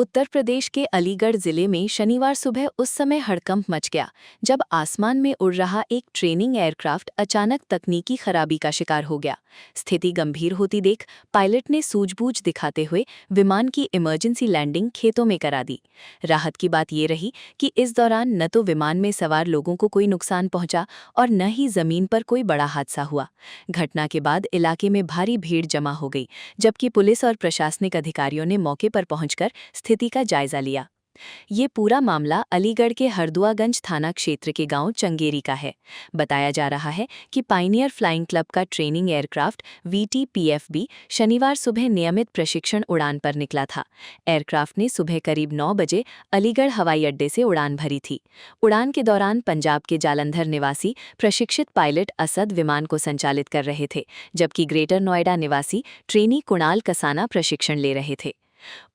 उत्तर प्रदेश के अलीगढ़ जिले में शनिवार सुबह उस समय हड़कंप मच गया जब आसमान में उड़ रहा एक ट्रेनिंग एयरक्राफ्ट अचानक तकनीकी खराबी का शिकार हो गया। स्थिति गंभीर होती देख पायलट ने सूझबूझ दिखाते हुए विमान की इमरजेंसी लैंडिंग खेतों में करा दी। राहत की बात ये रही कि इस दौरान न तो विमान में सवार लोगों को कोई नुकसान पहुंचा और न ही जमीन पर कोई बड़ा हादसा हुआ। घटना के बाद इलाके में भारी भीड़ जमा हो गई, जबकि पुलिस और प्रशासनिक अधिकारियों ने मौके पर पहुंचकर स्थिति का जायजा लिया। ये पूरा मामला अलीगढ़ के हरदुआगंज थाना क्षेत्र के गांव चंगेरी का है। बताया जा रहा है कि पायनियर फ्लाइंग क्लब का ट्रेनिंग एयरक्राफ्ट VT-PFB शनिवार सुबह नियमित प्रशिक्षण उड़ान पर निकला था। एयरक्राफ्ट ने सुबह करीब 9 बजे अलीगढ़ हवाई अड्डे से उड़ान भरी थी। उड़ान के दौरान पंजाब के जालंधर निवासी प्रशिक्षित पायलट असद विमान को संचालित कर रहे थे, जबकि ग्रेटर नोएडा निवासी ट्रेनी कुणाल कसाना प्रशिक्षण ले रहे थे।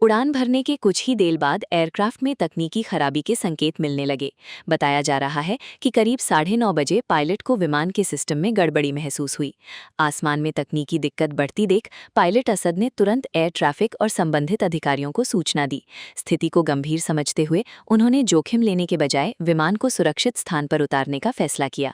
उड़ान भरने के कुछ ही देर बाद एयरक्राफ्ट में तकनीकी खराबी के संकेत मिलने लगे। बताया जा रहा है कि करीब 9:30 बजे पायलट को विमान के सिस्टम में गड़बड़ी महसूस हुई। आसमान में तकनीकी दिक्कत बढ़ती देख पायलट असद ने तुरंत एयर ट्रैफिक और संबंधित अधिकारियों को सूचना दी। स्थिति को गंभीर समझते हुए उन्होंने जोखिम लेने के बजाय विमान को सुरक्षित स्थान पर उतारने का फैसला किया।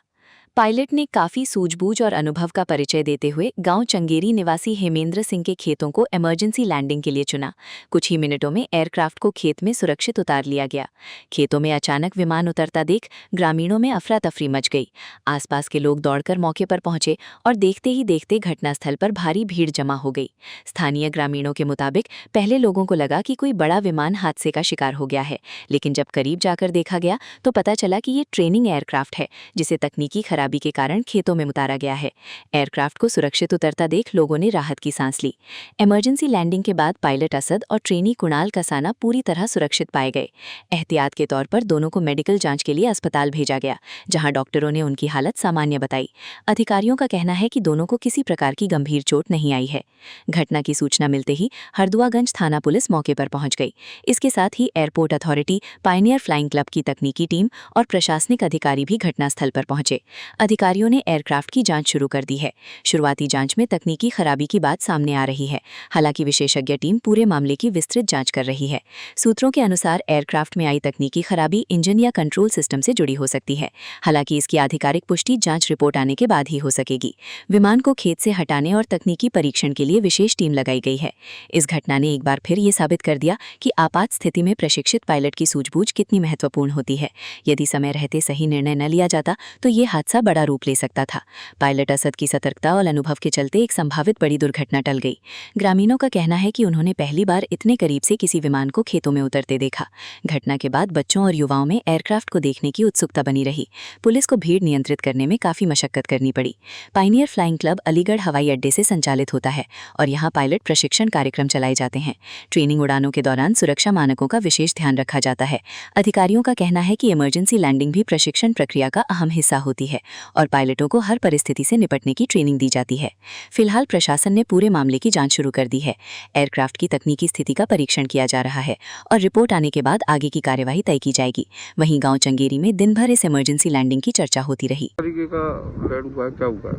पायलट ने काफी सूझबूझ और अनुभव का परिचय देते हुए गांव चंगेरी निवासी हेमेंद्र सिंह के खेतों को इमरजेंसी लैंडिंग के लिए चुना। कुछ ही मिनटों में एयरक्राफ्ट को खेत में सुरक्षित उतार लिया गया। खेतों में अचानक विमान उतरता देख ग्रामीणों में अफरा तफरी मच गई। आसपास के लोग दौड़कर मौके पर पहुंचे और देखते ही देखते घटनास्थल पर भारी भीड़ जमा हो गई। स्थानीय ग्रामीणों के मुताबिक पहले लोगों को लगा कि कोई बड़ा विमान हादसे का शिकार हो गया है, लेकिन जब करीब जाकर देखा गया तो पता चला कि ये ट्रेनिंग एयरक्राफ्ट है, जिसे तकनीकी खराबी के कारण खेतों में उतारा गया है। एयरक्राफ्ट को सुरक्षित उतरता देख लोगों ने राहत की सांस ली। इमरजेंसी लैंडिंग के बाद पायलट असद और ट्रेनी कुणाल कसाना पूरी तरह सुरक्षित पाए गए। एहतियात के तौर पर दोनों को मेडिकल जांच के लिए अस्पताल भेजा गया, जहां डॉक्टरों ने उनकी हालत सामान्य बताई। अधिकारियों का कहना है कि दोनों को किसी प्रकार की गंभीर चोट नहीं आई है। घटना की सूचना मिलते ही हरदुआगंज थाना पुलिस मौके पर पहुंच गई। इसके साथ ही airport authority, pioneer flying club की तकनीकी टीम और प्रशासनिक अधिकारी भी घटनास्थल पर पहुंचे। अधिकारियों ने एयरक्राफ्ट की जांच शुरू कर दी है। शुरुआती जांच में तकनीकी खराबी की बात सामने आ रही है। हालांकि विशेषज्ञ टीम पूरे मामले की विस्तृत जांच कर रही है। सूत्रों के अनुसार एयरक्राफ्ट में आई तकनीकी खराबी इंजन या कंट्रोल सिस्टम से जुड़ी हो सकती है। हालांकि इसकी आधिकारिक पुष्टि जांच रिपोर्ट आने के बाद ही हो सकेगी। विमान को खेत से हटाने और तकनीकी परीक्षण के लिए विशेष टीम लगाई गई है। इस घटना ने एक बार फिर ये साबित कर दिया कि आपात स्थिति में प्रशिक्षित पायलट की सूझबूझ कितनी महत्वपूर्ण होती है। यदि समय रहते सही निर्णय न लिया जाता तो ये हादसा बड़ा रूप ले सकता था। पायलट असद की सतर्कता और अनुभव के चलते एक संभावित बड़ी दुर्घटना टल गई। ग्रामीणों का कहना है कि उन्होंने पहली बार इतने करीब से किसी विमान को खेतों में उतरते देखा। घटना के बाद बच्चों और युवाओं में एयरक्राफ्ट को देखने की उत्सुकता बनी रही। पुलिस को भीड़ नियंत्रित करने में काफी मशक्कत करनी पड़ी। पायनियर फ्लाइंग क्लब अलीगढ़ हवाई अड्डे से संचालित होता है और यहाँ पायलट प्रशिक्षण कार्यक्रम चलाए जाते हैं। ट्रेनिंग उड़ानों के दौरान सुरक्षा मानकों का विशेष ध्यान रखा जाता है। अधिकारियों का कहना है कि इमरजेंसी लैंडिंग भी प्रशिक्षण प्रक्रिया का अहम हिस्सा होती है और पायलटों को हर परिस्थिति से निपटने की ट्रेनिंग दी जाती है। फिलहाल प्रशासन ने पूरे मामले की जांच शुरू कर दी है। एयरक्राफ्ट की तकनीकी स्थिति का परीक्षण किया जा रहा है और रिपोर्ट आने के बाद आगे की कार्यवाही तय की जाएगी। वहीं गांव चंगेरी में दिन भर इस इमरजेंसी लैंडिंग की चर्चा होती रही। तरीके का लैंड हुआ, क्या हुआ?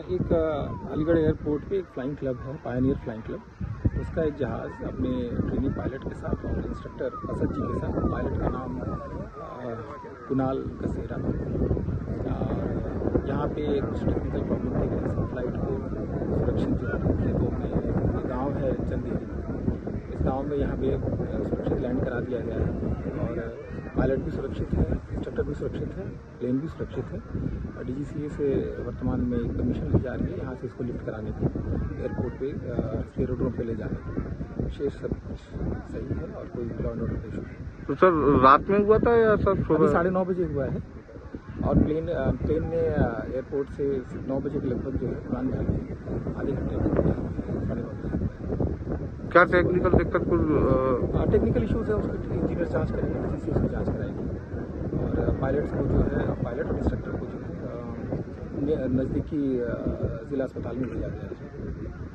एक अलीगढ़ एयरपोर्ट पे एक फ्लाइंग क्लब है, पायनियर फ्लाइंग क्लब। उसका एक जहाज़ अपने ट्रेनिंग पायलट के साथ और इंस्ट्रक्टर असद जी के साथ, पायलट का नाम कुणाल कसेरा, यहाँ पे कुछ टेक्निकल प्रॉब्लम की वजह से फ्लाइट को सुरक्षित खेतों में, गांव है चंदेरी, इस गांव में यहाँ पे सुरक्षित लैंड करा दिया गया है और पायलट भी सुरक्षित है, इंस्ट्रक्टर भी सुरक्षित है, प्लेन भी सुरक्षित है। और DGCA से वर्तमान में एक कमीशन ली जा रही है यहाँ से इसको लिफ्ट कराने की, एयरपोर्ट पे एरोड्रोम पे ले जाने की। विशेष सब कुछ सही है और कोई लॉ एंड ऑर्डर इशू नहीं। तो सर रात में हुआ था या सर सुबह? 9:30 बजे हुआ है और प्लेन ने एयरपोर्ट से 9 बजे के लगभग जो है उड़ान भरी, आधे घंटे। क्या टेक्निकल दिक्कत? कुछ टेक्निकल इश्यूज है, उसकी इंजीनियर जांच करेंगे, DGCA उसकी जांच कराएगी और पायलट को जो है, पायलट और इंस्ट्रक्टर को जो है नज़दीकी जिला अस्पताल में भेजा गया है।